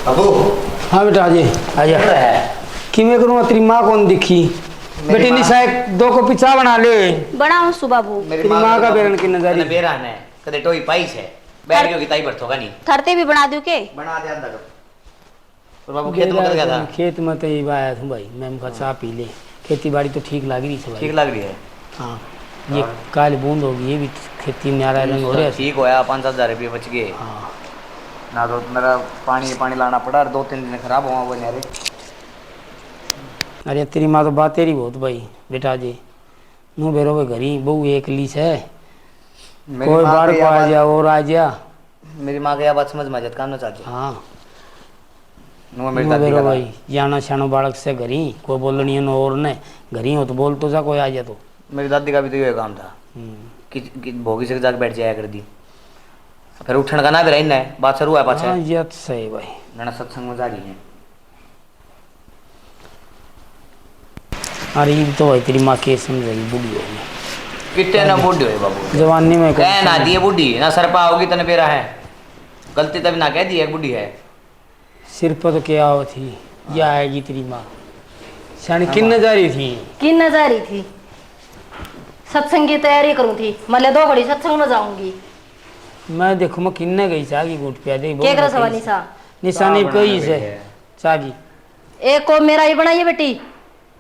अबू। हाँ बेटा आजे आजा। कि मैं करूँ तेरी माँ कौन दिखी बेटी निशा एक दो को पिछा बना ले बनाओ सुबह भू तेरी माँ का बेरन की नजारी बेरान है कदे टोई पाई से बैठ गयो की ताई बरतोगा नहीं थरते भी बना दूं के बना दे अंदर। और बाबू खेत में गया था। खेत में तो ये आया था भाई मैं मुझे चाह पी ले खेती बाड़ी तो ठीक लग रही है ठीक लग रही है। हाँ ये काली बूंद होगी ये भी खेती में नारा रंग हो रहा है ठीक होया 5,000 रुपये बच गए। हाँ ना तो मेरा पानी लाना पड़ा और 2-3 दिन खराब हुआ वो नहरे। अरे तेरी माँ तो बात तेरी बहुत भाई बेटा जी मुँह बेरो घर ही बहू एक लीस है कोई बार को आ जा और आ जा मेरी माँ के बात समझ में आ जाती काम ना चाहती। हाँ मेरी दादी बेरो का भाई जाना शानो बालक से घर ही कोई बोलनी है और न घर ही हो तो बोल तो जा कोई आ जा तो मेरी दादी का भी तो ये काम था कि भोगी से जाके बैठ जाया कर दी फिर उठने का ना भी रहना है बात शुरू है पाछे। हाँ ये तो सही भाई नैना सत्संग में जा रही है। अरे ये तो भाई तेरी माँ के समझेगी बूढ़ी होगी कितने ना बूढ़ी हो बाबू जवानी में कह ना दिए बूढ़ी ना सर पा होगी तने बेरा है गलती तभी ना कह दी है बूढ़ी है सिर पर तो क्या हो थी या आएगी तेरी माँ शानी किन नजारी थी किन नजारी थी सत्संग की तैयारी करूँ थी मतलब 2 घड़ी सत्संग में जाऊंगी मैं देखो मैं किन्ने गई चागी गुट पे दे के करा सवा निशा निशानी कोई से चागी एक को मेरा ही बनाइए बेटी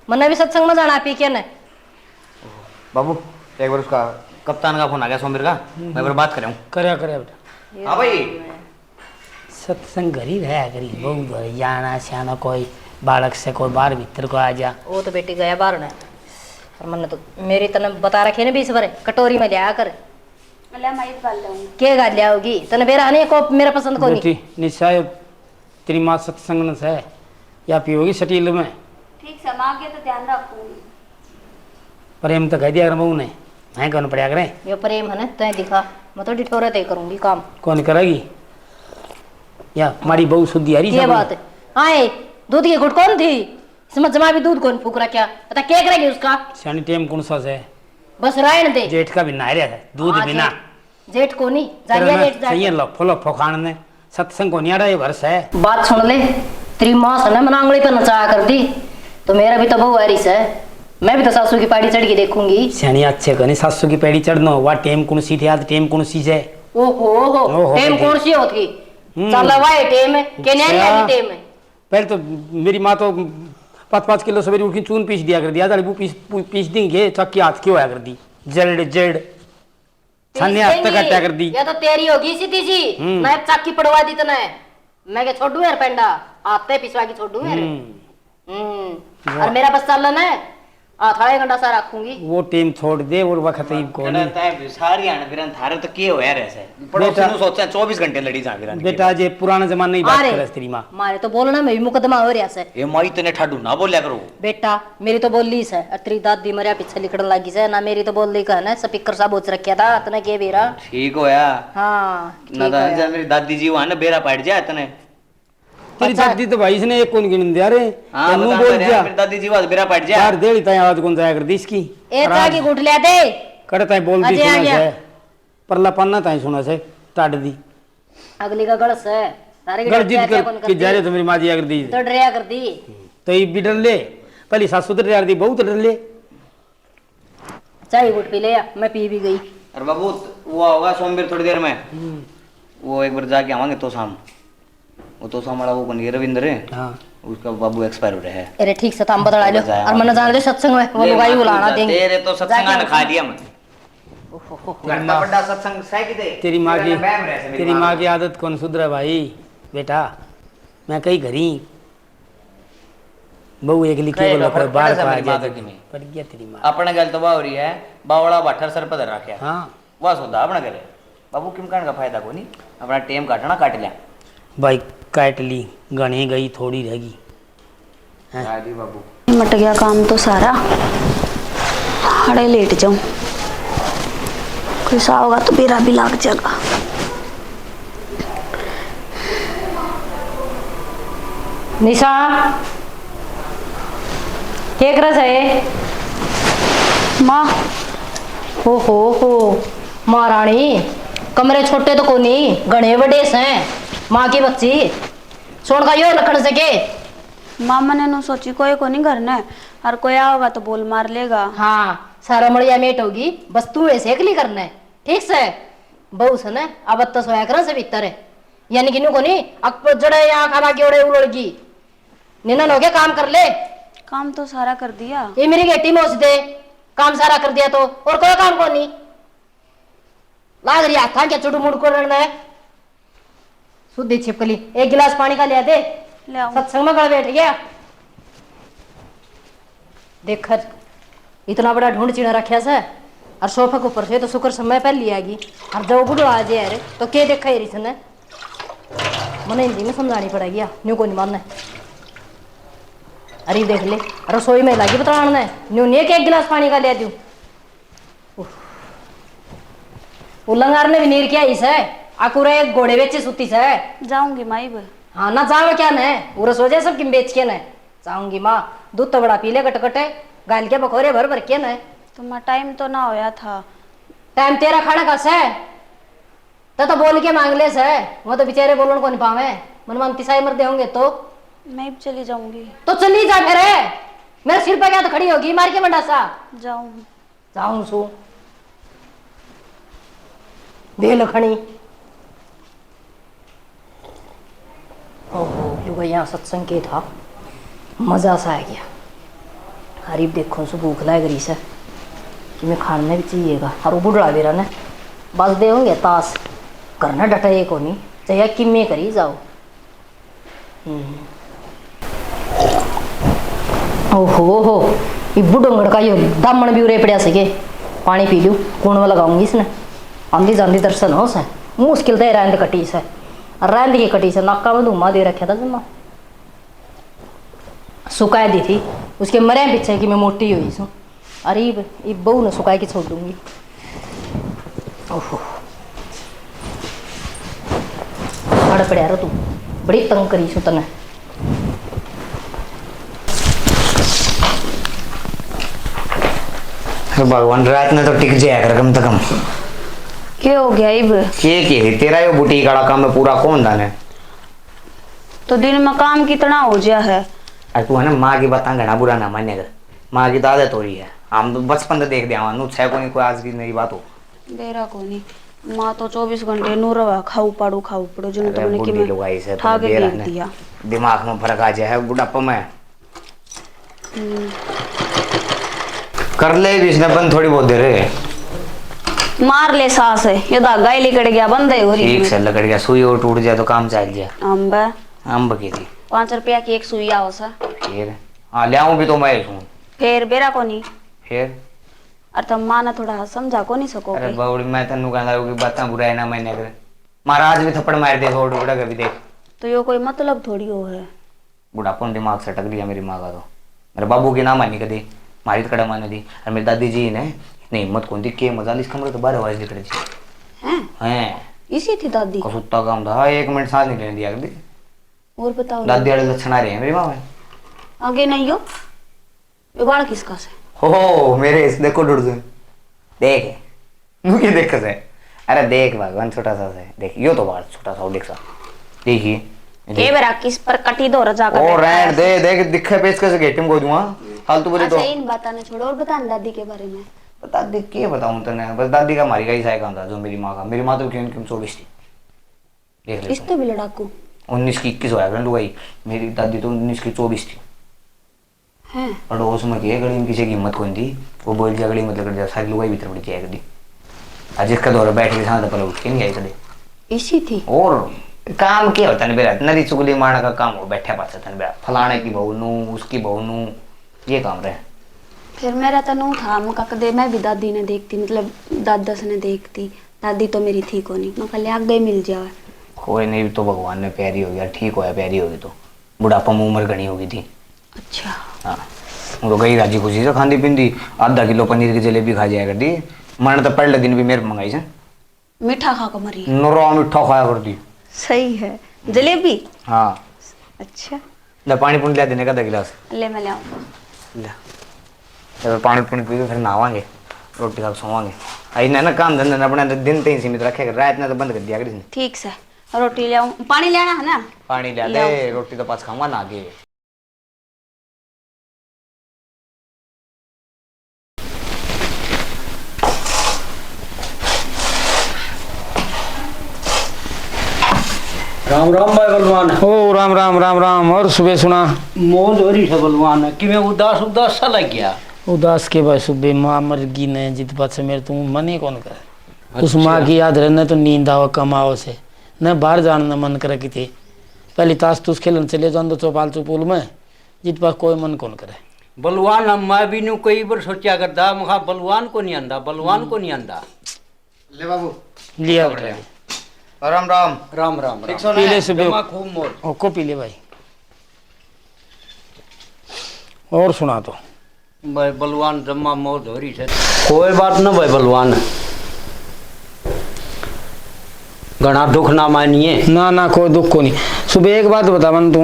मन्ने भी सत्संग में जाना पी के न बाबू एक बार उसका कप्तान का फोन आ गया सोमवीर का मैं एक बार बात करूँ। करे बेटा हाँ भाई सत्संग घर ही रहा करी बहुत घर जाना श्याना कोई बालक से कोई बाहर भीतर को आ जा वो तो बेटी गया बाहर ने और मैंने तो मेरी तने बता रखे ने 20 बार कटोरी में लिया कर के गाल लिया होगी तने बेरा नहीं को मेरा पसंद को नहीं निशा तेरी माँ सत्संग न से या पियोगी सटील में ठीक से मां के तो ध्यान रखूंगी प्रेम तो कह दिया कर ने मैं कौन पड़ा करें यो प्रेम है ना तय दिखा मैं तो डिठोरा तय करूंगी काम कौन करेगी या हमारी बहू शुद्धि आ रही ये बात है आए दूध की घुट कौन थी समझ जमा भी दूध कौन फूक रहा क्या पता क्या करेगी उसका शानी टेम कौन सा से बस रायन दे जेठ का बिना रहा है दूध बिना जेठ को नहीं जानिया जेठ सही लफो खान ने सत्संग को नहीं आ रहा है घर से बात सुन ले तेरी माँ से ना मैंने आंगली पर नचा कर दी तो मेरा भी तो बहु वारिस है मैं भी तो सासू की पाड़ी चढ़ के देखूंगी सैनी अच्छे कने सासू की पेड़ी चढ़नो वा टेम कौन सी थी आज टेम कौन सी से ओहो टेम कौन सी होती चल वाए टेम के नहीं आती टेम पहले तो मेरी माँ तो 5-5 किलो सवेरे उठ के चून पीस दिया कर दिया दाली पीस देंगे चक्की हाथ की होया कर दी जड़ छन्ने हाथ तक हटा कर दी या तो तेरी होगी सीधी सी मैं चक्की पड़वा दी तने मैं के छोड़ू यार पेंडा आते पिसवा की छोड़ू यार और मेरा बस चल ना थाड़े घंटा सा रखूंगी वो टीम छोड़ दे और वक्त ही कोनी सारी आने बिरन थारे तो के होया रे से पड़ोसी नु सोचा 24 घंटे लड़ी जा बिरन बेटा जे पुराना जमाने की बात करे तेरी मां मारे तो बोलना मैं भी मुकदमा हो रिया से ए माई तने ठाडू ना बोल्या करो बेटा मेरी तो बोली से तेरी दादी मरिया पीछे लिखण लागी से ना मेरी तो बोल ली का ना स्पीकर सा बोच रखया था तने के बेरा ठीक होया हां ना तो मेरी दादी जी वहां ना बेरा पड़ जाए तने तेरी दादी तो भाई इसने एक कौन गिन दिया रे तन्नू बोल दिया मेरी दादी जी वाज बेरा पड़ जाए यार देड़ी ताई आवाज कौन जाया कर दी इसकी ए तागी गुट ले दे करे ताई बोल दी सुना से परला पन्ना ताई सुना से टाड दी अगली का गलस है तारे गल जीत कर कि जा रे तो मेरी मां जी कर दी तो डरिया कर दी तो ये भी डर ले पहली सासू तो डर दी बहुत डर ले चाय गुट पी ले मैं पी भी गई अरे बाबू वो होगा सोमवीर थोड़ी देर में वो एक बार जाके आवांगे तो शाम वो तो सामड़ा वो बन गया रविंद्र है हाँ उसका बाबू एक्सपायर हो रहा है अरे ठीक से ताम बदला लो और मन जाने दे सत्संग में वो लुगाई बुलाना देंगे तेरे तो सत्संग ने खा दिया मैं करता बड़ा सत्संग सही की दे तेरी माँ की आदत कौन सुधरा भाई बेटा मैं कहीं घरी बहू एक लिखी बोला कोई बाहर का आ गया पड़ गया तेरी माँ अपने गल तो हो रही है बावड़ा बाठर सर पर रखा हां वाह सोदा अपना करे बाबू किम कान का फायदा को नहीं अपना टेम काटना काट लिया भाई काट ली गणी गई थोड़ी रहेगी बाबू मट गया काम तो सारा हड़े लेट जाऊं कोई सा होगा तो मेरा भी लाग जाएगा निशा केक रस है माँ हो महारानी कमरे छोटे तो कोनी घने बड़े से माँ की बच्ची सोन का यो लखन सके। मामा ने नु सोची कोई को नहीं घर ने और कोई आओगा तो बोल मार लेगा। हाँ सारा मड़िया मेट होगी बस तू ऐसे अकेली करना है ठीक से बहु से न अब तो सोया कर से भीतर है यानी कि नु को नहीं अक जड़े यहाँ खाना की ओड़े उड़गी निनन हो गया काम कर ले। काम तो सारा कर दिया। ये मेरी गेटी मोच दे काम सारा कर दिया तो और कोई काम को नहीं लाग रही हाथा क्या चुटू मुड़ को रहना है शुद्ध छिपकली। एक गिलास पानी का लिया दे ले आओ। सत्संग में गड़ बैठ गया देख इतना बड़ा ढूंढ चिड़ा रखा से और सोफा के ऊपर से तो शुक्र समय पहले लियागी और जब बुढ़ो आ जाए अरे तो क्या देखा है रिसन मने हिंदी में समझानी पड़ेगी न्यू को नहीं मानना अरे देख ले रसोई में लगी बताना है न्यू नहीं एक गिलास पानी का लिया दू उल्लंगार ने भी नीर किया इस है आकुरा एक घोड़े बेचे सुती से जाऊंगी माई बे। हाँ ना जाओ क्या न वो रसो जाए सब किम बेच के न जाऊंगी माँ दूध तो बड़ा पीले कटकटे गाल के बखोरे भर भर के न तो माँ टाइम तो ना होया था। टाइम तेरा खाना का से तो बोल के मांग ले से वो तो बेचारे बोलन को नहीं पावे मन मन तिसाई मर दे होंगे तो मैं भी चली जाऊंगी। तो चली जा फिर मेरे सिर पे क्या तो खड़ी होगी मार के मंडा सा जाऊं जाऊं सू बेलखणी ओहो लुगा यहाँ सत्संग के था मजा सा आ गया। हरीब देखो सो भूख लग रही से कि मैं खाने भी चाहिएगा और वो बुढ़ा भी रहा बस दे होंगे ताश करना डटे को नहीं चाहिए कि मैं करी जाओ। ओहो हो ये बुढ़ोंगड़ का यो दामन भी उरे पड़ा सके पानी पी लूँ कौन में लगाऊंगी इसने आंधी जांधी दर्शन हो से मुश्किल तो रैंद कटी से रैंद की कटी से नाका में धुमा दे रखा था जमा सुखाए दी थी उसके मरे पीछे कि मैं मोटी हुई सू अरे ये बहू ने सुखाए की छोड़ दूंगी। ओहो पड़ पड़ा रो तू बड़ी तंग करी सू तने भगवान रात में तो टिक जाया कर कम से कम। क्या हो गया इब के तेरा यो बुटीक वाला काम में पूरा कौन दाने तो दिन में काम कितना हो गया है। अरे तू है ना माँ की बात घना बुरा ना मान्य कर माँ की तो आदत हो रही है हम तो बचपन से देख दिया नु छह कोई आज की नई बात हो देरा को नहीं माँ तो 24 घंटे नू रवा खाऊ पड़ो जो तुमने कि बुढ़ी लुगाई से ठा तो के दे गिर रहा दिया दिमाग में फर्क आ जाए बुढ़ापा में कर ले भी इसने बंद थोड़ी बहुत देर है मार ले सास है ये धागा ही लिकड़ गया बंद है हो रही ठीक से लकड़ गया सुई और टूट जाए तो काम चल जाए अम्ब अम्ब की थी 5 रुपया की एक सुई आओ सा फिर हाँ ले आऊं भी तो मैं हूँ फिर बेरा को नहीं फिर अरे तुम माँ ना थोड़ा समझा को नहीं सको अरे बाउड़ी मैं तेन कहना कि बातें बुरा है ना मैंने कर महाराज भी थप्पड़ मार दे छोड़ बुढ़ा कभी देख तो यो कोई मतलब थोड़ी हो है बुढ़ापन दिमाग से टक लिया मेरी माँ का तो मेरे बाबू की ना मानी कदी मारी तो कड़ा मानी दी और मेरी दादी जी ने इतनी हिम्मत कौन थी के मजा इस कमरे तो बाहर आवाज निकली थी हैं इसी थी दादी कसुत्ता काम था 1 मिनट सांस नहीं लेने दिया कदी और बताओ दादी वाले लक्षण आ रहे हैं मेरी माँ में आगे नहीं हो बिगाड़ किसका से हो मेरे इस देखो डुड़ देख मुझे देख से अरे देख भगवान छोटा सा से देख यो तो बाल छोटा सा देख सा देखिए के बेरा किस पर कटी दो रजा का और रहन दे देख दिखे पेच कैसे गेटिंग को दूंगा फालतू बोले तो अच्छा इन बताने छोड़ो और बता दादी के बारे में दादी क्या बताऊं तने बस दादी का मारी का ही साय काम था जो मेरी माँ का मेरी माँ तो क्यों 24 थी देख ले इस तो भी लड़ाकू 19 की 21 होया कर भाई मेरी दादी तो 19 की 24 थी हैं पड़ोस में की गली में किसी की हिम्मत कौन थी वो बोल दिया गली मतलब कर दिया सारी लुगाई भीतर पड़ी थी कदी आज इसका दौर बैठ के साथ पल उठ के नहीं आई कदी इसी थी और काम क्या होता है बेरा नदी चुगली मारने का काम हो बैठा पास था बेरा फलाने की बहू नू उसकी बहू नू ये काम रहे फिर मेरा तो नू था मैं कदे मैं भी दादी ने देखती मतलब दादा से ने देखती दादी तो मेरी थी को नहीं मैं कल आग गई मिल जाए कोई नहीं तो भगवान ने प्यारी हो गया ठीक होया प्यारी होगी तो बुढ़ापा में उम्र घनी होगी थी अच्छा हाँ वो तो गई राजी खुशी से खाती पींदी आधा किलो पनीर की जलेबी खा जाया करती मन तो पहले दिन भी मेरे मंगाई से मीठा खा कर मरी नोरा मिठा खाया करती सही है जलेबी हाँ अच्छा ले पानी पुनी लिया देने का 2 गिलास ले मैं ले आऊँगा ले फिर पानी पुनी पी के फिर नहावांगे रोटी खा सोवांगे आई ना काम धंधा अपने दिन तक सीमित रखेगा रात ने तो बंद कर दिया कर ठीक से रोटी ले आऊं, पानी ले आना है ना। पानी ले ले दे, रोटी तो पास खाऊंगा ना आगे। राम राम भाई बलवान। ओ राम राम राम राम। और सुबह सुना मौज हो रही है बलवान, कि मैं उदास उदास सा लग गया। उदास के भाई सुबह माँ मर गई ने जित पास से मेरे तुम मन ही कौन करे। उस अच्छा। माँ की याद रहने तो नींद आओ कमाओ से न बाहर जाने न मन करे कि थे पहले ताश तूस खेलन चले जाओ तो चौपाल चौपुल में जित पास कोई मन कौन करे। बलवान हम मैं भी नु कई बार सोचा करता मखा बलवान को नहीं आंदा, बलवान को नहीं आंदा। ले बाबू लिया बेटा। राम राम। राम राम राम। पी ले सुबह जमा खूब मौज। ओको पी ले भाई। और सुना तो भाई बलवान जमा मौज हो रही है। कोई बात न भाई बलवान, घना दुख ना मानिए। ना ना कोई दुख को नहीं। सुबह एक बात बता मन तू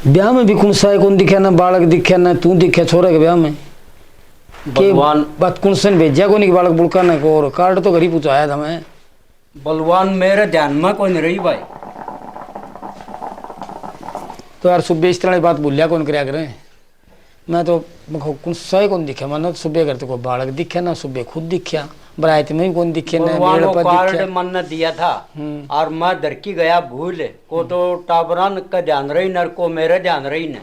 ब्याह में भी कौन सा कौन दिखा ना बालक दिखा ना तू दिखा छोरे के ब्याह में बलवान बात कौन सन भेजा को नहीं बालक बुड़का ना को और कार्ड तो घर ही पूछाया था मैं। बलवान मेरे ध्यान में कोई नहीं रही भाई। तो यार सुबह इस तरह की बात भूलिया कौन कराया करें। मैं तो कौन सा कौन दिखे मन सुबह करते को बालक दिखे ना सुबह खुद दिखा बरात में भी कौन दिखे ना भगवान मेड़ वो पर कार्ड दिखे। मन ने दिया था और मैं धरकी गया भूल को तो टाबरान का ध्यान रही नर को मेरे ध्यान रही न,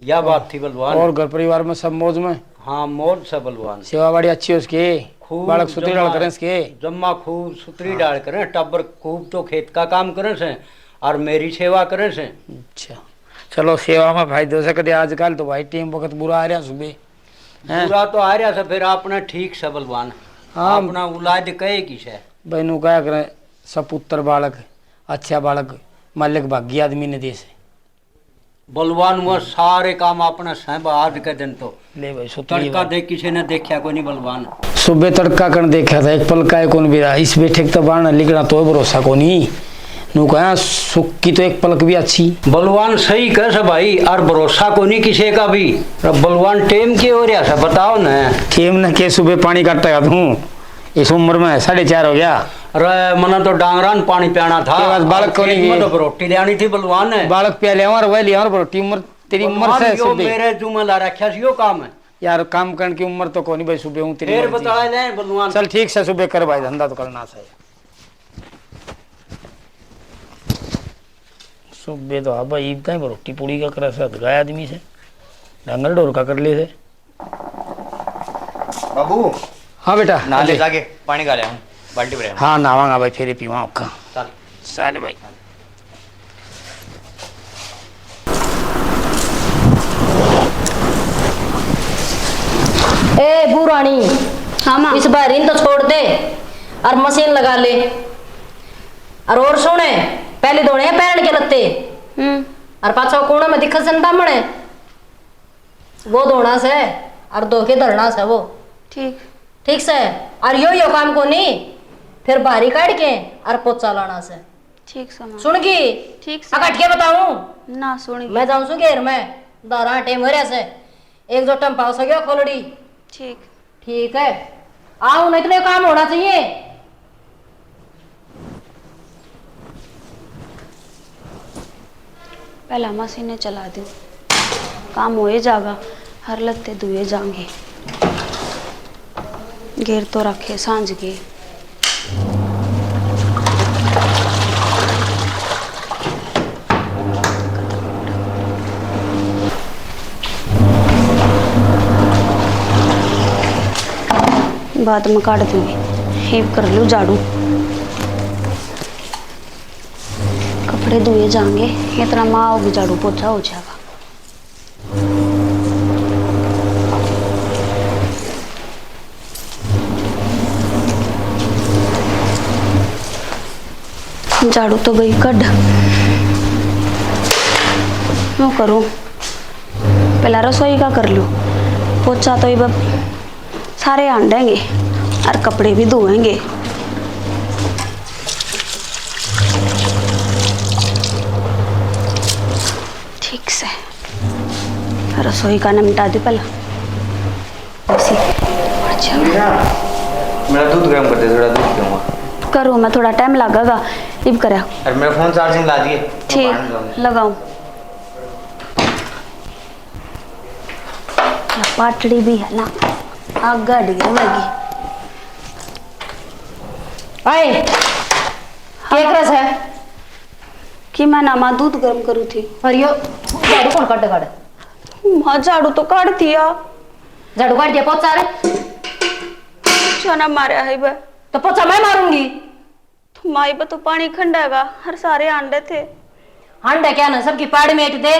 यह बात थी बलवान। और घर परिवार में सब मौज में। हाँ मौज से बलवान। सेवा बाड़ी अच्छी है उसकी खूब बालक सुतरी डाल करें इसके। जम्मा खूब सुतरी डाल करें टब्बर खूब तो खेत का काम करे से और मेरी सेवा करे से। अच्छा चलो सेवा में भाई दो सकते आजकल तो भाई टीम वक्त बुरा आ रहा सुबह हैं? पूरा तो आ रहा से फिर आपने ठीक से बलवान। हाँ। अपना औलाद कहे की से बहनों क्या करें सपुत्र बालक अच्छा बालक मालिक भाग्य आदमी ने दे से। बलवान वो सारे काम अपने सहब आज के दिन तो ले भाई सुतरी तड़का दे किसी ने देखा को नहीं बलवान। सुबह तड़का कर देखा था एक पल का कौन भी रहा इस बैठे तो बाढ़ लिखना तो भरोसा को नहीं नू कहा सुख की तो एक पलक भी अच्छी। बलवान सही कह से भाई और भरोसा को नहीं किसी का भी। बलवान टेम के हो रहा सा बताओ न। टेम न के सुबह पानी काटेगा तू इस उम्र में 4:30 हो गया। अरे मना तो डांगरान पानी पियाना था के बाद बालक को नहीं तो रोटी लेनी थी बलवान ने। बालक पिया ले और वह लिया और रोटी उम्र तेरी उम्र से यो सुबह मेरे जुम्मे ला रखा सी यो काम है यार काम करने की उम्र तो कोनी भाई सुबह हूँ तेरी फिर मर्जी। बता ले बलवान। चल ठीक से सुबह कर भाई धंधा तो करना चाहिए। सुबह तो हाँ भाई इतना ही रोटी पूड़ी का कर साथ गया आदमी से डंगर ढोर का कर ले से। बाबू हाँ बेटा ना ले जाके पानी का ले आऊं बाल्टी भरे। हाँ नावांगा भाई फिर पीवा ओखा चल चल भाई। ए बुरानी हाँ माँ। इस बार इन तो छोड़ दे और मशीन लगा ले। और सुने पहले धोने हैं पैरण के लत्ते और पाछा कोना में दिक्कत से दामने वो धोना से और धो के धरना से वो ठीक ठीक से। और यो काम को नहीं फिर बाहरी काट के और पोचा लाना से ठीक से माँ। सुन की ठीक से अकट के बताऊं ना सुन मैं जाऊं सु घेर में दारा टेम हो से एक जो टम पाव सके खोलड़ी। ठीक ठीक है आओ नहीं तो काम होना चाहिए। पहला मशीनें चला दूँ काम होए जागा हर लत्ते धुए जाएंगे घेर तो रखे सांझ के। बाद में काट दूंगी हीप कर लूँ झाड़ू कपड़े धुए जाएंगे इतना माँ होगी झाड़ू पोछा हो जाएगा। झाड़ू तो गई कड क्यों करूँ पहला रसोई का कर लूँ पोछा तो ये सारे आंडेंगे और कपड़े भी धोएंगे। ठीक से रसोई का निपटा दी पहला मेरा दूध गर्म कर दे थोड़ा दूध पीऊंगा। करूँ मैं, थोड़ा टाइम लगेगा। इब करा अरे मेरा फोन चार्जिंग ला दिए। ठीक लगाऊं। पाटड़ी भी है ना, आग गाड़ी लगी। आए क्या रस है कि मैं ना माँ दूध गर्म करूँ थी। और यो झाड़ू कौन काट माँ झाड़ू तो काट दिया। झाड़ू काट दिया, पोछा रे चना मारे है बे। तो पोछा मैं मारूंगी। तो माई बे तो पानी खंडेगा, हर सारे अंडे थे। हांडे क्या ना, सबकी पाड़ मेट दे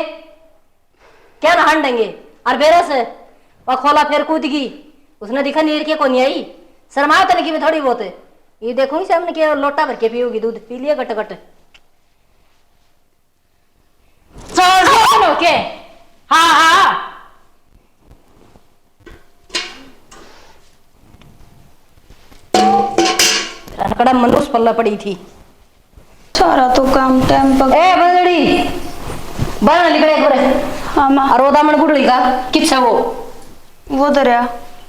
क्या ना हांडेंगे। और बेरस वह खोला फिर कूद गई, उसने दिखा नीर के को नहीं आई। शर्मा तने की में थोड़ी बहुत ये देखूंगी सामने के लोटा भर के पियोगी दूध, पी लिया गट गट। चल ओके हाँ हाँ कड़ा मनुष्य पल्ला पड़ी थी। सारा तो काम टाइम पर। ए बंदड़ी बना लिखड़े एक बार। हाँ माँ। और वो दामन गुड़ली का किच्छा वो दरिया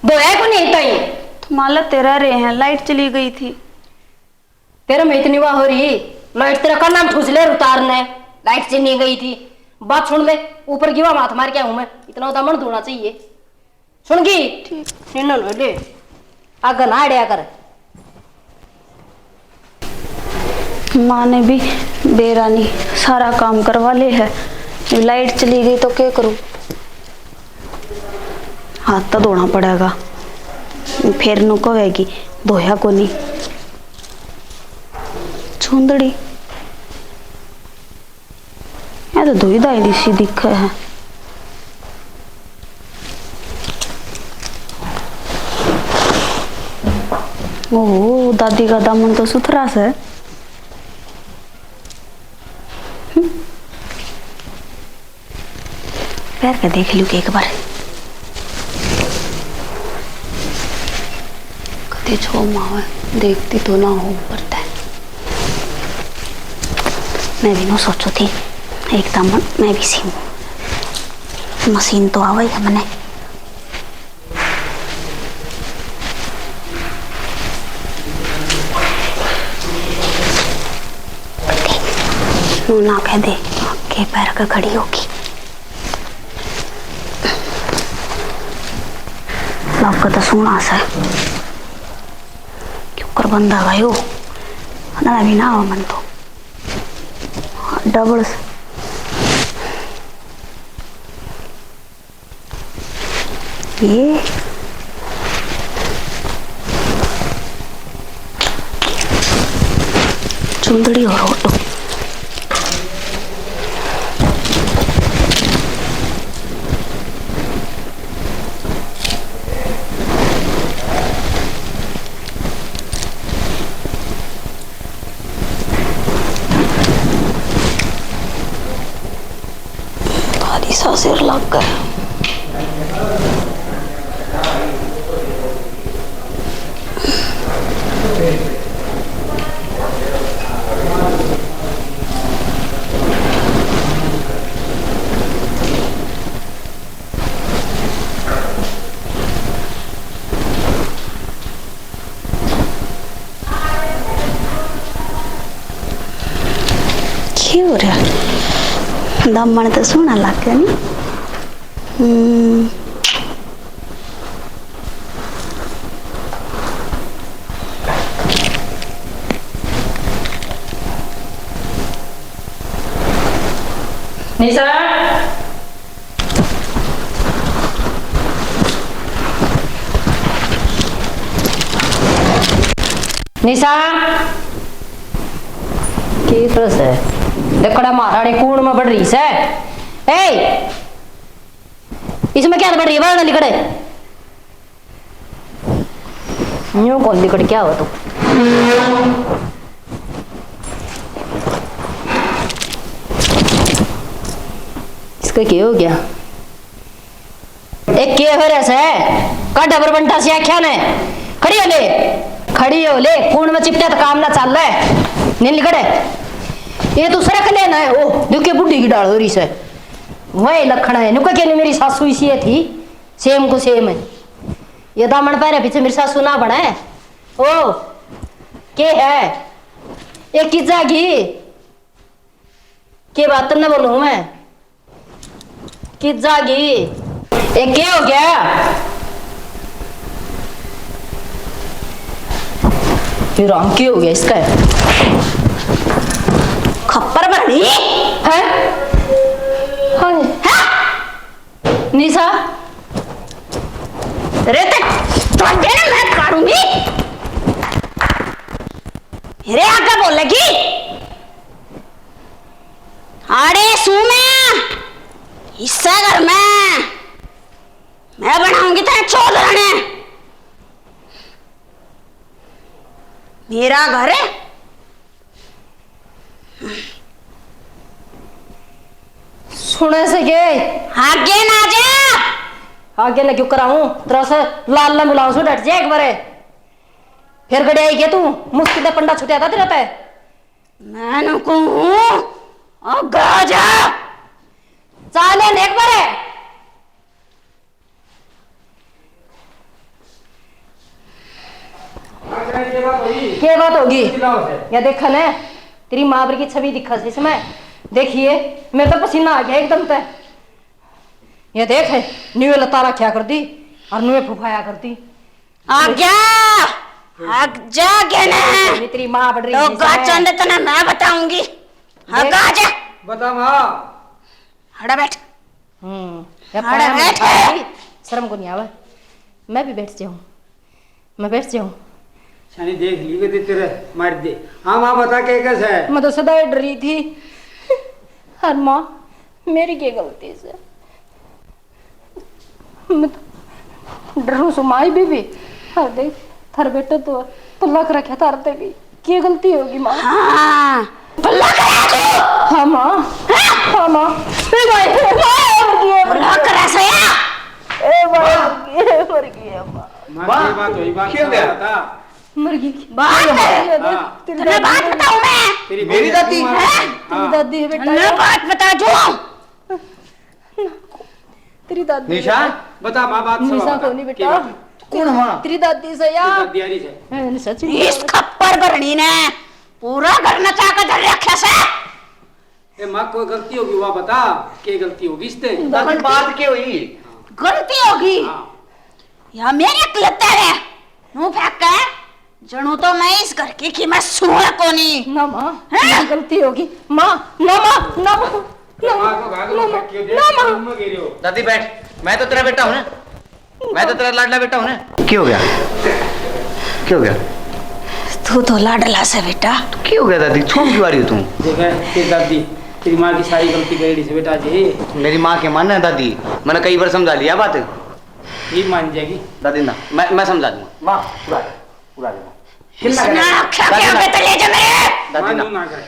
दो है को नहीं ताई। तो माला तेरा रहे हैं, लाइट चली गई थी। तेरे में इतनी वाह हो रही लाइट तेरा का नाम ठूस ले उतारने, लाइट चली गई थी। बात सुन ले, ऊपर की वह माथ मार के हूं मैं, इतना दामन धोना चाहिए। सुन गई ठीक ले आगे ना अड़िया कर। माँ ने भी बेरानी सारा काम करवा ले है, लाइट चली गई तो क्या करूं। हाथ तो धोना पड़ेगा, फिर नु कहेगी धोया को नहीं। चूंदड़ी ये तो धोई दाई दी सी दिख है। ओह दादी का दामन तो सुथरा से। पैर के देख लू एक बार, कते छो मावे देखती तो ना हो पड़ता है। मैं भी ना सोचो थी एकदम मैं भी सीऊं, मशीन तो आवेगा मैंने। ना कह दे के पैर का खड़ी होगी। आपका तो सोना सा क्यों कर बंदा गयो ना भी ना हो मन तो डबल ये चुंदड़ी और ऑटो सा सिर लग गया। क्या हो रहा है? दमन तो सोना लग गया नहीं। निशा निशा की तरस है लकड़ा महारानी कूण में बढ़ रही है। ए इसमें क्या बढ़ रही है? बढ़ना लिकड़े यूं कौन लिकड़ क्या हो तू? इसका क्या हो गया? एक के हो रहा है का डबर बंटा से आख्या ने खड़ी हो ले, खड़ी हो ले। कूण में चिपटा तो काम ना चल रहा है नहीं लिकड़े। ये तो सरक लेना है। ओ दुखे बुढ़ी की डाल हो रही से वही लखना है। नुका क्या नहीं मेरी सासू इसी थी सेम को सेम है। ये दामन पैर पीछे मेरी सासू ना बना है। ओ के है ये की जागी के बात न बोलूं मैं कि जागी ये क्या हो गया फिर राम की हो गया इसका खप्पर भरनी है हाँ निशा रे तो ना मैं काटूंगी रे आगे बोलेगी अरे सुमे हिस्सा घर में मैं बनाऊंगी तेरे चौधराने मेरा घर है सुने से के आगे ना जा आगे न क्यों कराऊं तेरा से लाल न बुलाऊं सो डट जाए एक बारे फिर गड़े आई के तू मुश्किल पंडा छुटिया था तेरा पे मैं न कहूं आगे जा चाले ने एक बारे क्या बात होगी या देखा ने तेरी माँ पर की छवि दिखा से इसमें देखिए मेरे तो पसीना आ गया एकदम पे ये देख न्यू लतारा क्या कर दी और न्यू फुफाया करती आज्ञा आज्ञा कहने तेरी माँ बढ़ रही तो है गाचंद तना मैं बताऊंगी हाँ गाजा बता माँ हड़ा बैठ ये अरे पाया में बैठ। बैठा है, शर्म को नहीं आवा मैं भी बैठ जाऊं मैं बैठ जाऊं शानी देख ली के तेरे मार दे हाँ माँ बता के कैसे है मैं तो सदा ही डरी थी हर माँ मेरी क्या गलती से मैं तो डरू सु माई भी हर देख थर बेटा तो लख रखा था ते भी क्या गलती होगी माँ हाँ भला करा तू हाँ माँ हाँ माँ ए भाई मर गई भला करा सया ए भाई मर गई माँ माँ की बात हुई बात क्यों गया? बता मर गई बात हाँ। तुमने बात बताऊं मैं तेरी मेरी दादी? तेरी दादी है बेटा तुमने बात बता जो तेरी दादी निशा बता माँ बात सब निशा बता। को नहीं की बेटा बात है? कौन माँ तेरी दादी से यार दादी आ रही है सच इस खप्पर भरनी ने पूरा घर नचा कर धर रखा से ए माँ कोई गलती होगी वह बता क्या गलती होगी इससे दादी बात क्या हुई गलती होगी हाँ या मेरे कलते है मुंह फेंक के जनू तो मैं इस घर की कीमत सुना कोनी ना माँ हैं? गलती होगी माँ ना माँ ना माँ ना माँ माँ को भाग ना लो माँ क्यों ना माँ रूम में गिरे हो दादी बैठ मैं तो तेरा बेटा हूँ ना मैं तो तेरा लाडला बेटा हूँ ना क्या हो गया क्या हो गया तू तो लाडला से बेटा क्या हो गया दादी छोड़ क्यों आ रही हो तुम देखा तेरी दादी तेरी माँ की सारी गलती करी से बेटा जी मेरी माँ के मानना है दादी मैंने कई बार समझा लिया बात ये मान जाएगी दादी ना मैं समझा दूंगा माँ उड़ा देना इसने आँखें के आगे तो ले जा मेरे दादी माँ ना तू ना करे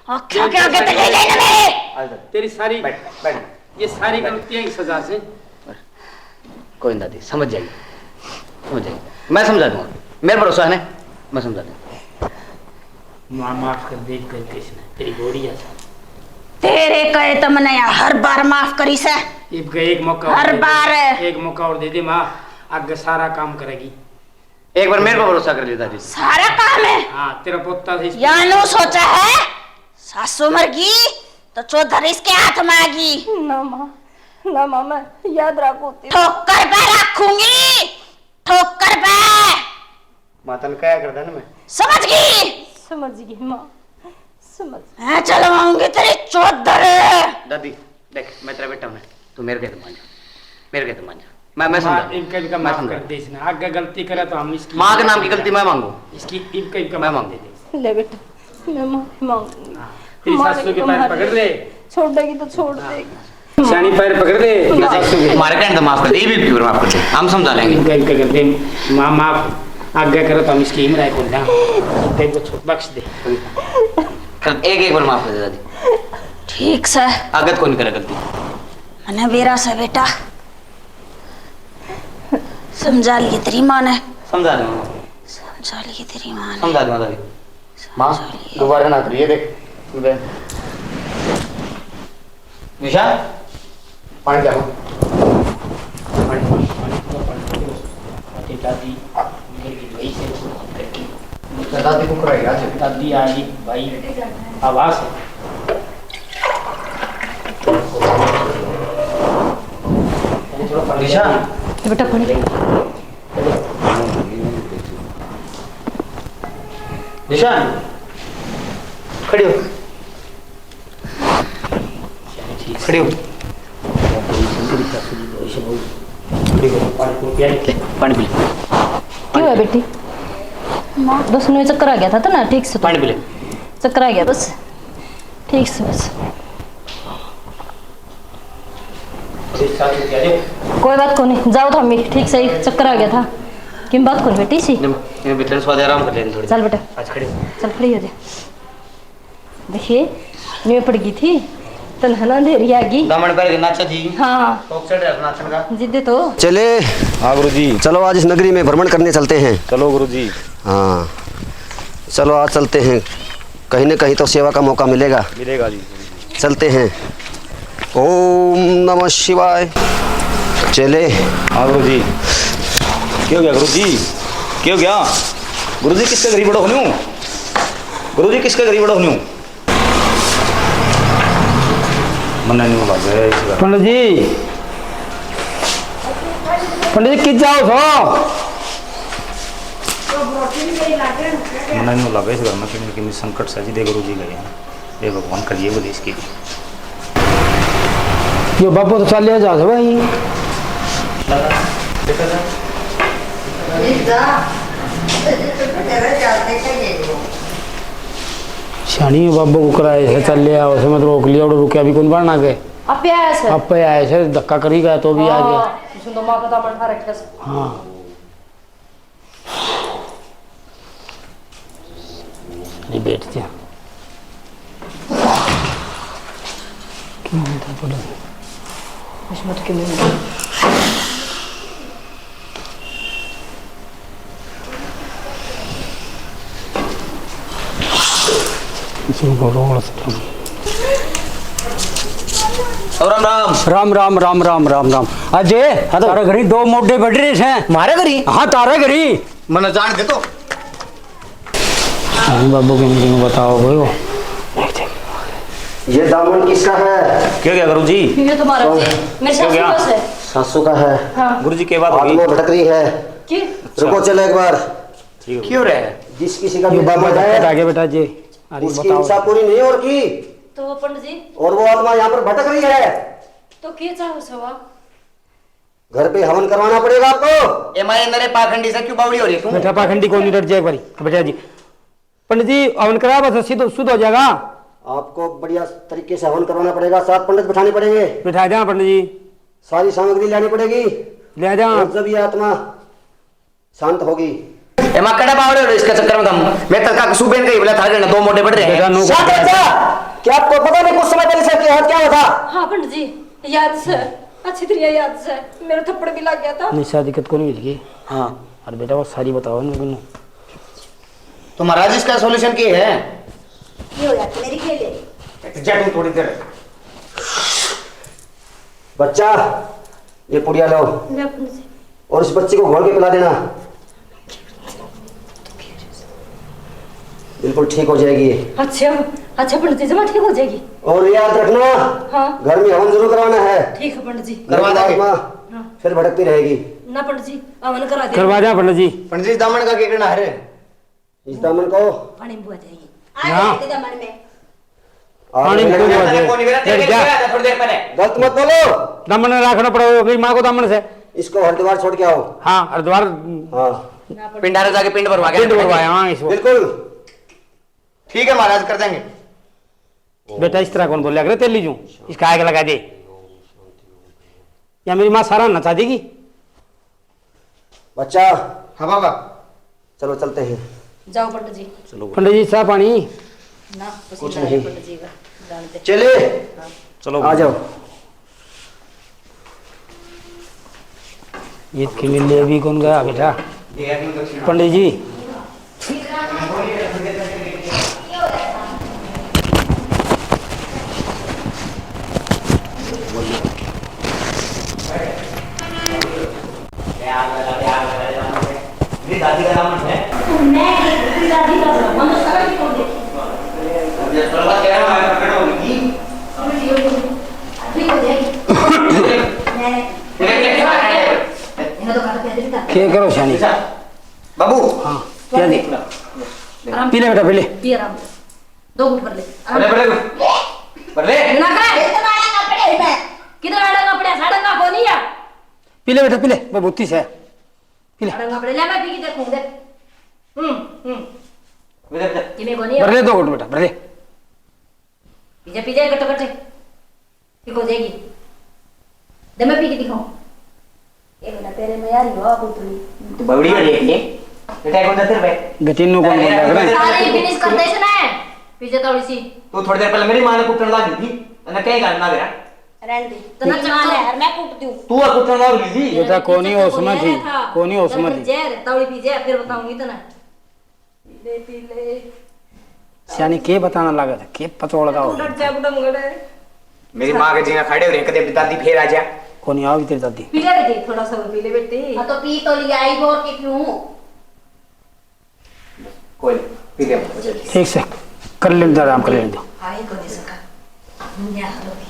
आँखें के आगे तो ले जाना मेरे तेरी सारी बैठ बैठ ये सारी गलतियां की सजा से कोई नहीं दादी समझ जाएगी मैं समझा दूंगा मेरा भरोसा है ना मैं समझा दूंगा माँ माफ कर दे कर कृष्ण तेरी गोड़ी है तेरे कहे तो मैंने हर बार माफ करी से एक मौका और हर दे दे। बार। एक मौका और दे दे माँ आगे सारा काम करेगी एक बार मेरे पर भरोसा कर लिया दादी सारा काम है हाँ तेरा पोता से यानो सोचा है सासू मर गई तो चौधरी इसके हाथ में आ गई ना माँ मैं याद रखो ठोकर पे रखूंगी ठोकर पे माता ने क्या कर देना मैं समझ गई समझ गई माँ समझ मैं चलवाऊंगी तेरी चौधर दादी देख मैं तेरा बेटा हूँ ना तू मेरे कहते मान जा मेरे कहते मान जा मैं समझा दूंगा। इनका इनका मैं माफ समझा कर दे इसने आगे गलती करे तो हम इसकी माँ के नाम की गलती मैं मांगू इसकी इनका इनका मैं माफ मांगू। दे दे ले बेटा मैं माफी मांगूंगी हाँ, तेरी सासू के पैर पकड़ दे छोड़ देगी तो छोड़ देगी शानी पैर पकड़ दे सासू के हमारे कहने तो माफ कर दे ये भी क्यों माफ कर दे हम समझा लेंगे इनका इनका कर दे माँ माफ आज्ञा करो तो हम इसकी इमराय को ना इनको छूट बख्श दे एक बार माफ कर दे दादी ठीक से आगत को नहीं करे गलती मैंने बेरा से बेटा समझा लिए तेरी माँ ने समझा दूंगा समझा लिए तेरी माँ ने समझा दूंगा दादी माँ दोबारा ना करिए देख निशा पानी क्या दादी दादी को कराएगा आज। दादी आ गई भाई, आवाज है। दिशा बेटा पानी। दिशा खड़ी हो, खड़ी हो, पानी पी ले, क्यों है बेटी? बस मुझे चक्कर आ गया था ना, ठीक से तो पानी पी ले। चक्कर आ गया बस, ठीक से बस। कोई बात को नहीं, जाओ तो अम्मी, ठीक से ही चक्कर आ गया था। किन बात को बेटी सी? भीतर स्वाद आराम कर लेने थोड़ी। चल बेटा, आज खड़ी हो। चल खड़ी हो जा। देखिए नींद पड़ गई थी तो नहना अंधेरी आ गई। दामन पैर के नाचा थी। हाँ टॉप चढ़ रहा नाचन का। जिद्दे तो चले। हाँ गुरुजी। चलो आज इस नगरी में भ्रमण करने चलते हैं। चलो गुरुजी। हाँ चलो आज चलते हैं, कहीं न कहीं तो सेवा का मौका मिलेगा। मिलेगा जी। चलते हैं। ओम नमः शिवाय। चले। हाँ गुरुजी। क्या हो गया गुरुजी? क्या हो गया गुरुजी? किसका गरीब बड़ा होने हूँ गुरुजी? किसका गरीब बड़ा होने हूँ? मन्ना नहीं बोला गया। पंडित जी, पंडित जी किस जाओ सो? मन्ना नहीं बोला गया इस घर में कितनी संकट सजी दे गुरुजी गए हैं। ये भगवान करिए वो देश के लिए। यो बापू तो चल जा भाई। शानी बाबू को कराए है, चल ले आओ से मत रोक लिया और रुके अभी कौन बढ़ना गए। अब पे आया सर। अब पे आए सर, धक्का कर ही गया तो भी आ गया। सुन तो मां का दामन खा रखा है। हाँ नहीं बैठते हैं। क्यों होता है पड़ा? किस्मत के लिए इसमें रोड राम राम। राम राम राम राम राम राम। अजय तारा घरी दो मोटे बढ़ रहे हैं। मारे करी हाँ तारा घरी मन जान दे तो। बाबू के मीटिंग में बताओ भाई। ये दामन किसका है? क्या गया गुरुजी? ये तुम्हारा जी, मेरे सासू क्या? का है। सासू का है। हाँ गुरुजी के बाद होगी। आत्मा भटक रही है। की रुको चलो एक बार। ठीक है। क्यों रहे? जिस किसी का ये भी बाबा दामन आ है गया बेटा जी। अरे उसकी इच्छा बताओ। पूरी नहीं और की, तो पंडित जी और वो आत्मा यहाँ पर भटक रही है। तो के चाहो सवा? घर पे हवन करवाना पड़ेगा आपको। ए मारे नरे पाखंडी से क्यों बावड़ी हो रही है? बेटा पाखंडी को नहीं डर जाए एक बारी बेटा जी। पंडित जी हवन करा बस शुद्ध हो जाएगा। आपको बढ़िया तरीके से हवन करवाना पड़ेगा, 7 पंडित बिठाने पड़ेंगे, बिठा देना पंडित जी। सारी सामग्री लानी पड़ेगी, ले जा। और जब ये आत्मा शांत होगी। ए मां कड़ा बावड़ी हो रही इसके चक्कर में तुम। मैं तड़का सुबेन गई बोला था कि दो मोटे बढ़ रहे बेटा हैं। नो शांत हो जा। क्या आपको पता नहीं कुछ समय पहले सबके हाथ क्या हुआ था? हाँ पंडित जी याद से, अच्छी तरह याद से। मेरा थप्पड़ भी लग गया था। निशा दिक्कत को नहीं मिल गई। हाँ अरे बेटा वो सारी बताओ ना। तो महाराज इसका सॉल्यूशन क्या है? ये हो जाती मेरी खेले। जट थोड़ी देर। बच्चा ये पुड़िया लो ले पंडित जी। और इस बच्चे को घोल के पिला देना, बिल्कुल ठीक हो जाएगी। अच्छा अच्छा पंडित जी जमा ठीक हो जाएगी। और याद रखना हाँ घर में हवन जरूर करवाना है। ठीक है पंडित जी। करवा देंगे। आत्मा फिर भटकती रहेगी। ना पंडित जी हवन करा दे। करवा जा पंडित जी। पंडित जी दामन का क्या करना है? इस दामन को पानी में बुआ जाएगी। हाँ। दामन में पानी में आगे बुआ बढ़- जाए। थोड़ी देर पहले गलत मत बोलो। दमन रखना पड़ेगा मेरी माँ को दमन से। इसको हरिद्वार छोड़ के आओ। हाँ हरिद्वार हाँ पिंडारे जाके पिंड भरवा के पिंड भरवाया। हाँ इसको बिल्कुल ठीक है महाराज कर देंगे। बेटा इस तरह कौन बोल रहा तेल लीजू इसका आग लगा दे या मेरी माँ सारा नचा देगी। बच्चा हाँ बाबा चलो चलते हैं। जाओ पंडित जी। पंडित जी चाह पानी। ना कुछ नहीं। पंडित जी का जानते। चले चलो आ जाओ। ईद के मिलने भी कौन गया बेटा? पंडित जी दादी का नाम है। क्या करो शानी बाबू हाँ क्या दे पी ले बेटा पी ले पी आराम से 2 घूंट भर ले बड़े बड़े बड़े बिना करे इतना आड़ंगा पड़े मैं किधर आड़ंगा पड़े साड़ंगा को नहीं है पी ले बेटा पी ले मैं बुत्ती से पी ले आड़ंगा पड़े ले मैं पी के देखूं दे बेटा बेटा कि मैं को नहीं भर है ले 2 घूंट बेटा भर ले पीजे कट कट ठीक हो जाएगी दे मैं पी के दिखाऊं ये बिना तेरे में यार हुआ पुतली तो बड़ी बड़ी है ये बेटा कौन जाते रे गतिन कौन बोल रहा है सारी फिनिश कर दे सुना है पीछे थोड़ी सी तू थोड़ी देर पहले मेरी मां ने कुटन लगी थी ना कहीं करना मेरा रहने दे तो ना चला ले यार मैं कूट दूं तू और कुटन लगी थी बेटा कोनी होश में थी कोनी होश में थी जहर तौड़ी पी जा फिर बताऊंगी तो ना पी ले शानी के बताना लगा था के पतोड़ का हो डट जा बुडा मुगड़े मेरी मां के जीना खड़े हो रहे कदे दादी फेर आ जा कोनी आओ भी तेरी दादी पी ले बेटी थोड़ा सा और पी ले बेटी हां तो पी तो लिया आई बोर के क्यों कोई पी ले ठीक से कर ले आराम कर ले दो आई को नहीं सका दुनिया हलोगी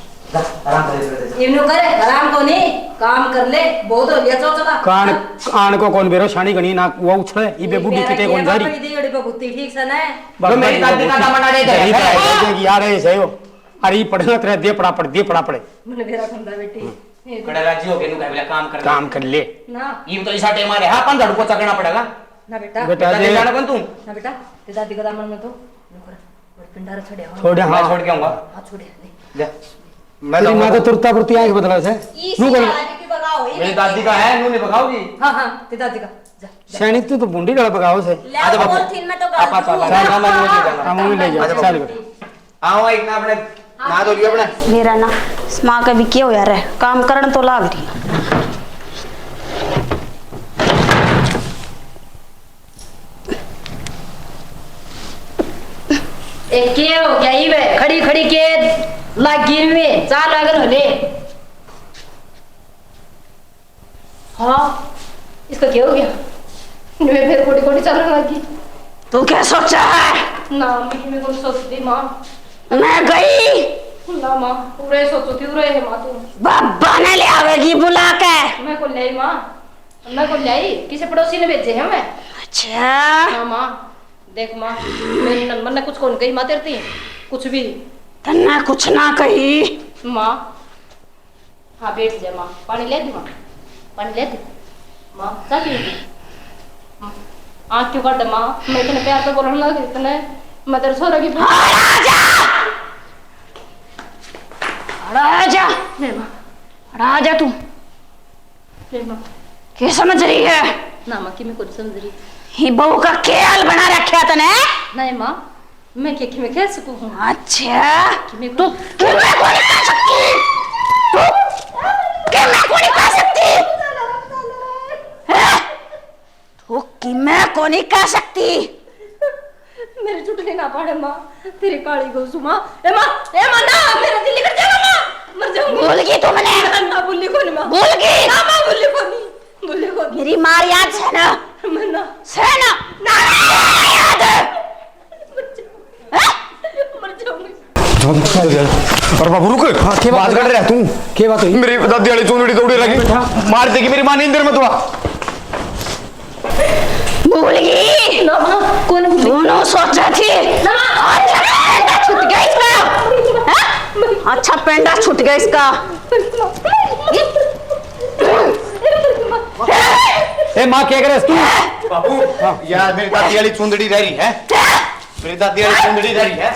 आराम से इवनु करे आराम को नहीं काम कर ले बहुत हो गया चौचला कान आन को कौन बेरो शानी गणी ना वो उछले इबे बुड्ढी किते कौन जारी दीड़ी पे बुत्ती ठीक से ना तो मेरी दादी का दामन आ जाए कि यार ऐसे हो अरे पढ़ना तेरा दे पड़ा पड़े मैंने बेरा खंदा बेटी कड़ा राजी हो के नु कहला काम कर ले ना ये तो इसा टाइम मारे हां 5 को चकना पड़ेगा ना बेटा बेटा दादी जे जाना कौन तू ना बेटा ते दादी का दामन में तो पिंडारा छोड़े छोड़ मैं हां छोड़ के आऊंगा हां छोड़े जा मैं तेरी मां तो तुरता पुरती आंख बदला से नु बोल की बगाओ मेरी दादी का है नु नहीं भगाओगी हां हां ते दादी का जा सैनी तू तो बुंडी डाल बगाओ से ले पॉलिथीन में तो गाल आपा दूं। चल ना मैं ले जाऊंगा हम भी ले जा चल बेटा आओ एक ना अपने ना दो लियो अपने मेरा ना माँ का भी क्या हो यार है काम करन तो लाग रही एक के हो गया ही वे खड़ी खड़ी के लागी में चाल अगर होले हाँ इसका क्या हो गया मैं फिर कोटी कोटी चलने लगी तू क्या सोचा है ना मैं कौन सोचती माँ मैं गई ना माँ पूरे सोचती पूरे है माँ तू बाबा ने ले आवेगी बुला के मैं को लाई माँ मैं को लाई किसी पड़ोसी ने भेजे हैं मैं अच्छा हाँ माँ देख माँ मैंने कुछ कौन कही माँ तेरती कुछ भी तन्ना कुछ ना कही माँ हाँ बैठ जा माँ पानी ले दी माँ पानी ले दी माँ क्या की आँख क्यों काट माँ मैं इतने प्यार से बोलने लगी इतने मैं तेरे सो रही राजा ले माँ राजा तू ले माँ क्या समझ रही है ना माँ कि मैं कुछ समझ रही ही बहू का खेल बना रखा तने नहीं माँ मैं क्या कि मैं कैसे कहूँ अच्छा कि मैं तू क्यों मैं को नहीं कर सकती तू क्यों मैं को नहीं कर सकती हैं? तू कि मैं को नहीं कर सकती मेरी चुटकी ना पड़े माँ तेरी काली गोसु माँ ए माँ ना मेरा दिल निकल जाएगा माँ मर जाऊंगी भूल गई तू मैंने ना भूली को नहीं माँ भूल गई ना माँ भूली को नहीं भूली को नहीं मेरी मार याद से ना मैं ना ना याद मर जाऊंगी और बाबू रुक के बात कर रहा तू के बात हुई मेरी दादी वाली चूंदड़ी दौड़ी लगी मार देगी मेरी मां नींद में तुआ भूल गई ना माँ कौन भूली दोनों सोच रही थी ना माँ छूट गया इसका हैं? अच्छा पेंडा छूट गया इसका ए मां क्या करे तू बाबू यार मेरी दादी वाली चूंदड़ी रह रही है मेरी दादी वाली चूंदड़ी रह रही है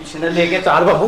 इसने लेके चाल बाबू